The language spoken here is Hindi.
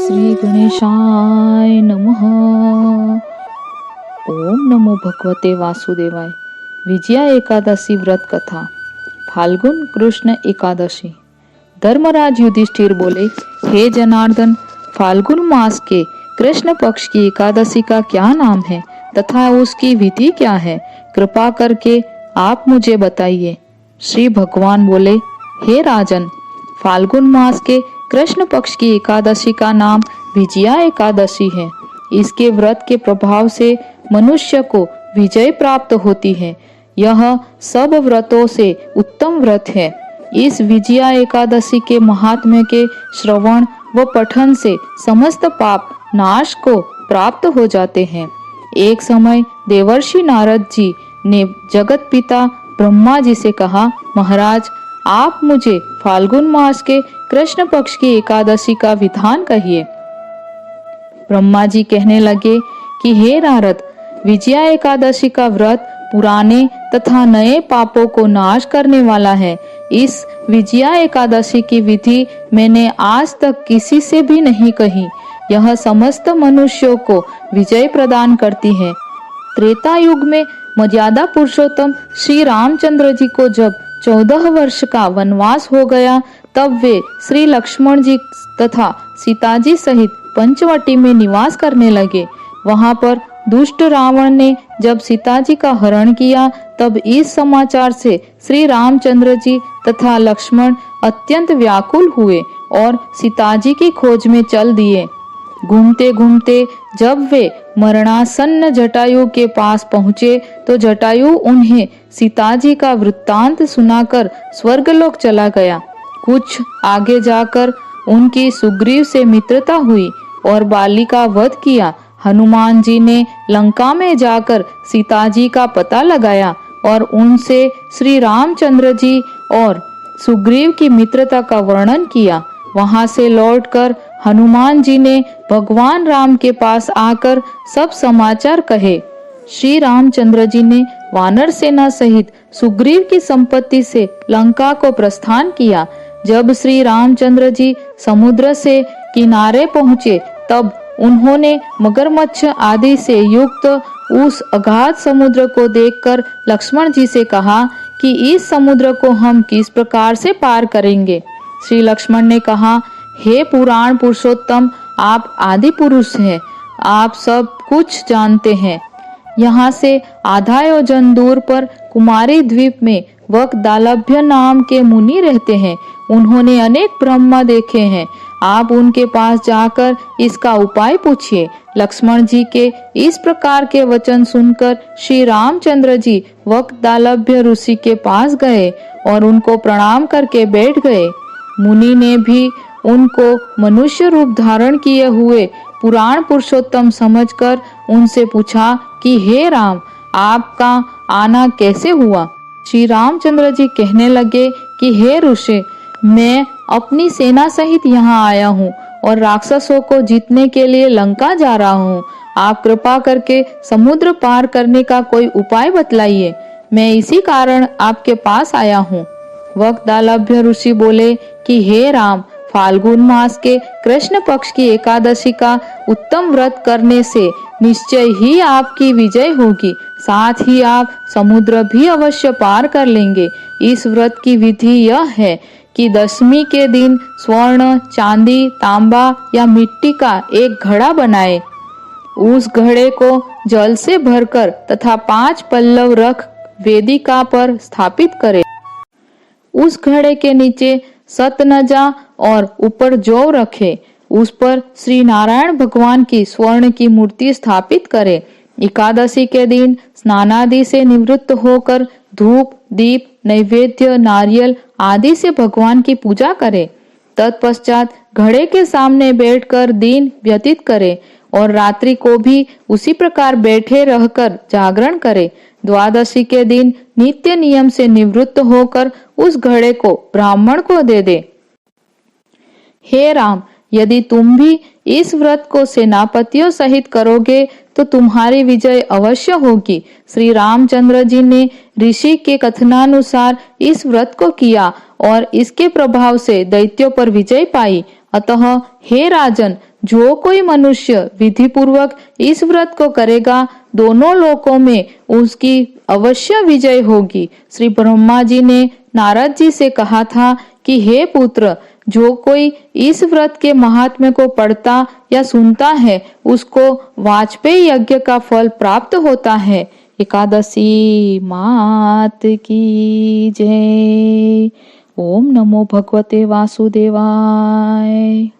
श्री गणेशाय नमः। ओम नमो भगवते वासुदेवाय। विजया एकादशी व्रत कथा। फाल्गुन कृष्ण एकादशी। धर्मराज युधिष्ठिर बोले, हे जनार्दन, फाल्गुन मास के कृष्ण पक्ष की एकादशी का क्या नाम है तथा उसकी विधि क्या है? कृपा करके आप मुझे बताइए। श्री भगवान बोले, हे राजन, फाल्गुन मास के कृष्ण पक्ष की एकादशी का नाम विजया एकादशी है। इसके व्रत के प्रभाव से मनुष्य को विजय प्राप्त होती है। यह सब व्रतों से उत्तम व्रत है। इस विजया एकादशी के महात्म्य के श्रवण व पठन से समस्त पाप नाश को प्राप्त हो जाते हैं। एक समय देवर्षि नारद जी ने जगत पिता ब्रह्मा जी से कहा, महाराज, आप मुझे फाल्गुन मास के कृष्ण पक्ष की एकादशी का विधान कहिए। ब्रह्मा जी कहने लगे कि हे नारद, विजया एकादशी का व्रत पुराने तथा नए पापों को नाश करने वाला है। इस विजया एकादशी की विधि मैंने आज तक किसी से भी नहीं कही। यह समस्त मनुष्यों को विजय प्रदान करती है। त्रेता युग में मर्यादा पुरुषोत्तम श्री रामचंद्र जी को जब 14 वर्ष का वनवास हो गया, तब वे श्री लक्ष्मण जी तथा सीता जी सहित पंचवटी में निवास करने लगे। वहां पर दुष्ट रावण ने जब सीता जी का हरण किया, तब इस समाचार से श्री रामचंद्र जी तथा लक्ष्मण अत्यंत व्याकुल हुए और सीता जी की खोज में चल दिए। घूमते घूमते जब वे मरणासन्न जटायु के पास पहुँचे, तो जटायु उन्हें सीता जी का वृत्तांत सुनाकर स्वर्गलोक चला गया। कुछ आगे जाकर उनकी सुग्रीव से मित्रता हुई और बाली का वध किया। हनुमान जी ने लंका में जाकर सीता जी का पता लगाया और उनसे श्री रामचंद्र जी और सुग्रीव की मित्रता का वर्णन किया। वहां से लौटकर हनुमान जी ने भगवान राम के पास आकर सब समाचार कहे। श्री रामचंद्र जी ने वानर सेना सहित सुग्रीव की संपत्ति से लंका को प्रस्थान किया। जब श्री रामचंद्र जी समुद्र से किनारे पहुँचे, तब उन्होंने मगरमच्छ आदि से युक्त उस अगाध समुद्र को देखकर लक्ष्मण जी से कहा कि इस समुद्र को हम किस प्रकार से पार करेंगे? श्री लक्ष्मण ने कहा, हे पुराण पुरुषोत्तम, आप आदि पुरुष हैं, आप सब कुछ जानते हैं। यहाँ से आधा योजन दूर पर कुमारी द्वीप में वक्दालभ्य नाम के मुनि रहते हैं। उन्होंने अनेक ब्रह्मा देखे हैं। आप उनके पास जाकर इसका उपाय पूछिए। लक्ष्मण जी के इस प्रकार के वचन सुनकर श्री रामचंद्र जी वक्दालभ्य ऋषि के पास गए और उनको प्रणाम करके बैठ गए। मुनि ने भी उनको मनुष्य रूप धारण किए हुए पुराण पुरुषोत्तम समझकर उनसे पूछा कि हे राम, आपका आना कैसे हुआ? श्री रामचंद्र जी कहने लगे कि हे ऋषि, मैं अपनी सेना सहित यहाँ आया हूँ और राक्षसों को जीतने के लिए लंका जा रहा हूँ। आप कृपा करके समुद्र पार करने का कोई उपाय बतलाइए। मैं इसी कारण आपके पास आया हूँ। वक्दालभ्य ऋषि बोले कि हे राम, फाल्गुन मास के कृष्ण पक्ष की एकादशी का उत्तम व्रत करने से निश्चय ही आपकी विजय होगी। साथ ही आप समुद्र भी अवश्य पार कर लेंगे। इस व्रत की विधि यह है कि दशमी के दिन स्वर्ण, चांदी, तांबा या मिट्टी का एक घड़ा बनाए। उस घड़े को जल से भरकर तथा 5 पल्लव रख वेदिका पर स्थापित करें। उस घड़े के नीचे सतनजा और ऊपर जौ रखे। उस पर श्री नारायण भगवान की स्वर्ण की मूर्ति स्थापित करें। एकादशी के दिन स्नानादि से निवृत्त होकर धूप, दीप, नैवेद्य, नारियल आदि से भगवान की पूजा करें। तत्पश्चात घड़े के सामने बैठकर दिन व्यतीत करें और रात्रि को भी उसी प्रकार बैठे रहकर जागरण करें। द्वादशी के दिन नित्य नियम से निवृत्त होकर उस घड़े को ब्राह्मण को दे दे। हे राम, यदि तुम भी इस व्रत को सेनापतियों सहित करोगे तो तुम्हारी विजय अवश्य होगी। श्री रामचंद्र जी ने ऋषि के कथनानुसार इस व्रत को किया और इसके प्रभाव से दैत्यों पर विजय पाई। अतः हे राजन, जो कोई मनुष्य विधि पूर्वक इस व्रत को करेगा, दोनों लोकों में उसकी अवश्य विजय होगी। श्री ब्रह्मा जी ने नारद जी से कहा था कि हे पुत्र, जो कोई इस व्रत के महात्म्य को पढ़ता या सुनता है, उसको वाजपेयी यज्ञ का फल प्राप्त होता है। एकादशी मात की जय। ओम नमो भगवते वासुदेवाय।